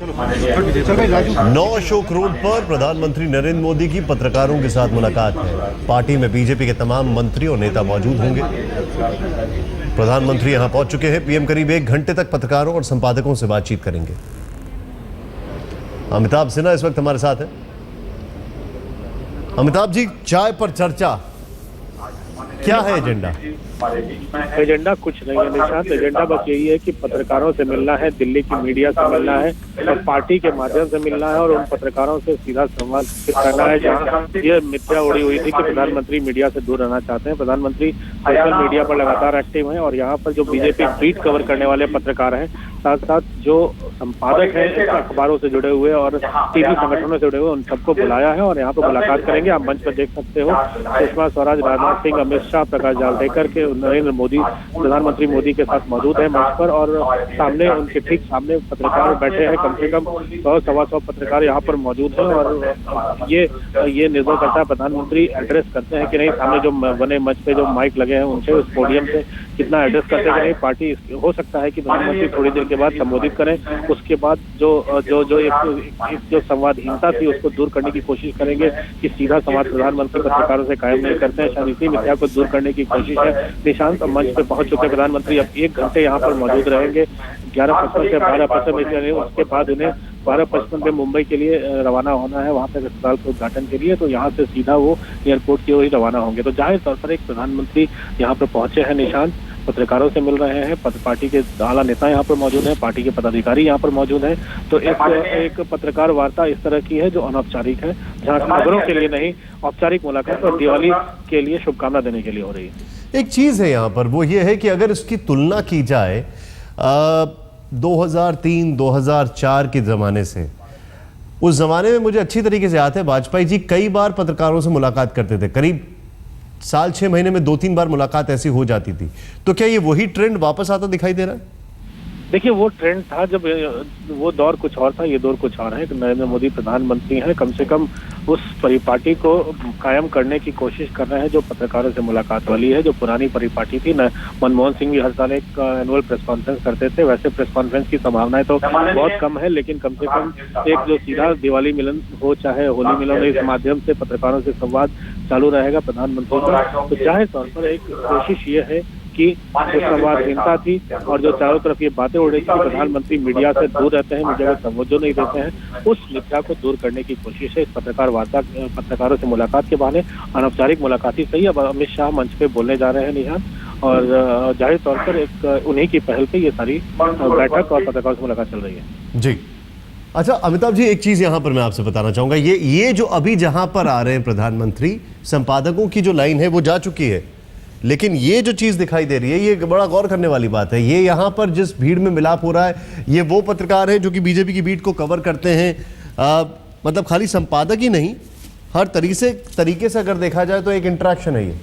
9 Ashok road पर प्रधानमंत्री नरेंद्र मोदी की पत्रकारों के साथ मुलाकात है। पार्टी में बीजेपी के तमाम मंत्री और नेता मौजूद होंगे। प्रधानमंत्री यहां पहुंच चुके हैं। पीएम करीब 1 घंटे तक पत्रकारों और संपादकों से बातचीत करेंगे। अमिताभ सिन्हा इस वक्त हमारे साथ है। अमिताभ जी, चाय पर चर्चा, क्या है एजेंडा? एजेंडा कुछ नहीं है निशांत। एजेंडा बस यही है कि पत्रकारों से मिलना है, दिल्ली की मीडिया से मिलना है और पार्टी के माध्यम से मिलना है और उन पत्रकारों से सीधा संवाद करना है। जहां ये मिथ्या उड़ी हुई थी कि प्रधानमंत्री मीडिया से दूर रहना चाहते हैं। प्रधानमंत्री सोशल मीडिया पर लगातार एक्टिव हैं और यहाँ पर जो बीजेपी बीट कवर करने वाले पत्रकार हैं, साथ साथ जो संपादक हैं अखबारों से जुड़े हुए और टीवी संगठनों से जुड़े हुए, उन सबको बुलाया है और यहाँ पर मुलाकात करेंगे। आप मंच पर देख सकते हो सुषमा स्वराज, राजनाथ सिंह, अमित शाह, प्रकाश जावड़ेकर के नरेंद्र मोदी, प्रधानमंत्री मोदी के साथ मौजूद है मंच पर और सामने उनके ठीक सामने पत्रकार बैठे हैं। कम से कम 100-125 पत्रकार यहाँ पर मौजूद हैं और ये निर्भर करता है प्रधानमंत्री एड्रेस करते हैं कि नहीं, सामने जो बने मंच पे जो माइक लगे हैं उनसे, उस पोडियम से कितना एड्रेस करते हैं कि नहीं। पार्टी हो सकता है कि प्रधानमंत्री थोड़ी देर के बाद संबोधित करें, उसके बाद जो संवादहीनता थी उसको दूर करने की कोशिश करेंगे कि सीधा संवाद प्रधानमंत्री पत्रकारों से कायम नहीं करते हैं। शायद इसी मिथ्या को दूर करने की कोशिश है। निशांत, मंच पे पहुंच चुके प्रधानमंत्री अब 1 घंटे यहाँ पर मौजूद रहेंगे। 11:55 से 12:55 उसके बाद उन्हें 12:55 पे मुंबई के लिए रवाना होना है, वहां पर अस्पताल के उद्घाटन के लिए। तो यहाँ से सीधा वो एयरपोर्ट की ओर ही रवाना होंगे। तो जाहिर तौर पर एक प्रधानमंत्री यहाँ पर पहुंचे हैं निशांत, पत्रकारों से मिल रहे हैं। पार्टी के आला नेता यहाँ पर मौजूद हैं, पार्टी के पदाधिकारी यहाँ पर मौजूद हैं। तो एक पत्रकार वार्ता इस तरह की है जो अनौपचारिक है, जहाँ खबरों के लिए नहीं, औपचारिक मुलाकात और दिवाली के लिए शुभकामना देने के लिए हो रही है। एक चीज है यहाँ पर, वो ये है कि अगर इसकी तुलना की जाए 2003-2004 के जमाने से, उस जमाने में मुझे अच्छी तरीके से याद है वाजपेयी जी कई बार पत्रकारों से मुलाकात करते थे। करीब साल 6 महीने में 2-3 बार मुलाकात ऐसी हो जाती थी। तो क्या ये वही ट्रेंड वापस आता दिखाई दे रहा है? देखिए, वो ट्रेंड था जब वो दौर कुछ और था, ये दौर कुछ और है। नरेंद्र मोदी प्रधानमंत्री हैं, कम से कम उस परिपाटी को कायम करने की कोशिश कर रहे हैं जो पत्रकारों से मुलाकात वाली है, जो पुरानी परिपाटी थी। मनमोहन सिंह भी हर साल एक एनुअल प्रेस कॉन्फ्रेंस करते थे। वैसे प्रेस कॉन्फ्रेंस की संभावनाएं तो बहुत कम है, लेकिन कम से कम एक जो सीधा दिवाली मिलन हो चाहे होली मिलन, इस माध्यम से पत्रकारों से संवाद चालू रहेगा प्रधानमंत्री का। तो जाहिर तौर पर एक कोशिश ये है कि जो संवादहीनता थी और जो चारों तरफ ये बातें उड़ रही थी, प्रधानमंत्री मीडिया से दूर रहते हैं, मीडिया को तवज्जो नहीं देते हैं, उस मिथ्या को दूर करने की कोशिश है। इस पत्रकार वार्ता, पत्रकारों से मुलाकात के बहाने, अनौपचारिक मुलाकात ही सही। अब अमित शाह मंच पे बोलने जा रहे हैं निशान, और जाहिर तौर पर एक उन्हीं की पहल पे ये सारी बैठक और पत्रकारों से मुलाकात चल रही है। जी अच्छा अमिताभ जी, एक चीज यहां पर मैं आपसे बताना चाहूंगा, ये जो अभी जहां पर आ रहे हैं प्रधानमंत्री, संपादकों की जो लाइन है वो जा चुकी है, लेकिन ये जो चीज दिखाई दे रही है, ये बड़ा गौर करने वाली बात है। ये यहाँ पर जिस भीड़ में मिलाप हो रहा है, ये वो पत्रकार हैं जो कि बीजेपी की बीट को कवर करते हैं। मतलब खाली संपादक ही नहीं, हर तरीके से अगर देखा जाए तो एक इंटरेक्शन है ये।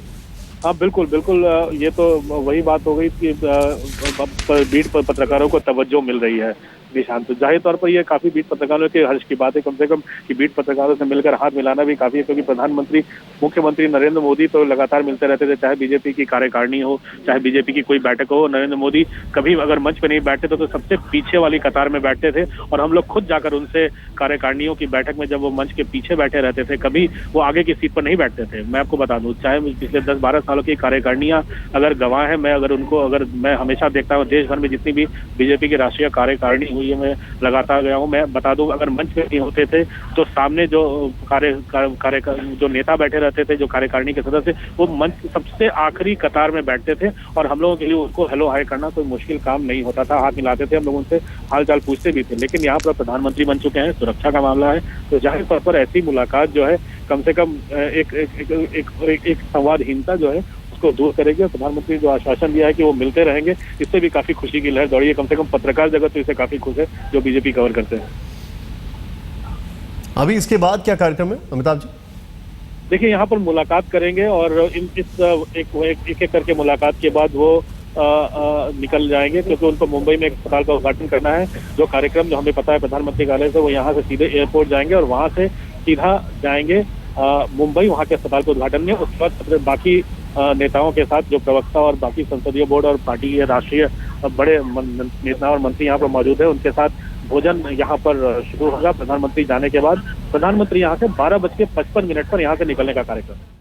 हाँ बिल्कुल बिल्कुल, ये तो वही बात हो गई कि बीट पर पत्रकारों को तवज्जो मिल रही है निशांत। तो जाहिर तौर पर ये काफी बीट पत्रकारों के हर्ष की बात है, कम से कम कि बीट पत्रकारों से मिलकर हाथ मिलाना भी काफी है, क्योंकि प्रधानमंत्री मुख्यमंत्री नरेंद्र मोदी तो लगातार मिलते रहते थे, चाहे बीजेपी की कार्यकारिणी हो, चाहे बीजेपी की कोई बैठक हो। नरेंद्र मोदी कभी अगर मंच पे नहीं बैठते तो सबसे पीछे वाली कतार में बैठते थे और हम लोग खुद जाकर उनसे कार्यकारिणियों की बैठक में जब वो मंच के पीछे बैठे रहते थे, कभी वो आगे की सीट पर नहीं बैठते थे। मैं आपको बता दूं, चाहे पिछले 10-12 सालों की कार्यकारिणियां अगर गवाह है, मैं हमेशा देखता हूँ देश भर में जितनी भी बीजेपी की राष्ट्रीय कार्यकारिणी हुई है, मैं लगातार गया हूँ। मैं बता दूं, अगर मंच पे नहीं होते थे तो सामने जो जो नेता बैठे रहते थे, जो कार्यकारिणी के सदस्य, वो मंच सबसे आखिरी कतार में बैठते थे और हम लोगों के लिए उनको हेलो हाय करना कोई मुश्किल काम नहीं होता था। हाथ मिलाते थे, हम लोग उनसे हाल चाल पूछते भी थे। लेकिन यहाँ पर प्रधानमंत्री बन चुके हैं, सुरक्षा का मामला है, तो जाहिर तौर पर ऐसी मुलाकात जो है कम से कम एक संवादहीनता जो है को दूर करेगी। और प्रधानमंत्री जो आश्वासन दिया है कि वो मिलते रहेंगे, इससे भी काफी खुशी की लहर दौड़ी है। कम से कम पत्रकार जगत तो इससे काफी खुश है जो बीजेपी कवर करते हैं। अभी इसके बाद क्या कार्यक्रम है अमिताभ जी? देखिए, यहाँ पर मुलाकात करेंगे और एक करके मुलाकात के बाद वो निकल जाएंगे, क्योंकि उनको मुंबई में एक अस्पताल का उद्घाटन करना है। जो कार्यक्रम जो हमें पता है प्रधानमंत्री कार्यालय से, वो यहाँ से सीधे एयरपोर्ट जाएंगे और वहाँ से सीधा जाएंगे मुंबई, वहाँ के अस्पताल के उद्घाटन में। उसके बाद बाकी नेताओं के साथ, जो प्रवक्ता और बाकी संसदीय बोर्ड और पार्टी के राष्ट्रीय बड़े नेता और मंत्री यहाँ पर मौजूद है, उनके साथ भोजन यहाँ पर शुरू होगा प्रधानमंत्री जाने के बाद। प्रधानमंत्री यहाँ से 12:55 पर यहाँ से निकलने का कार्यक्रम।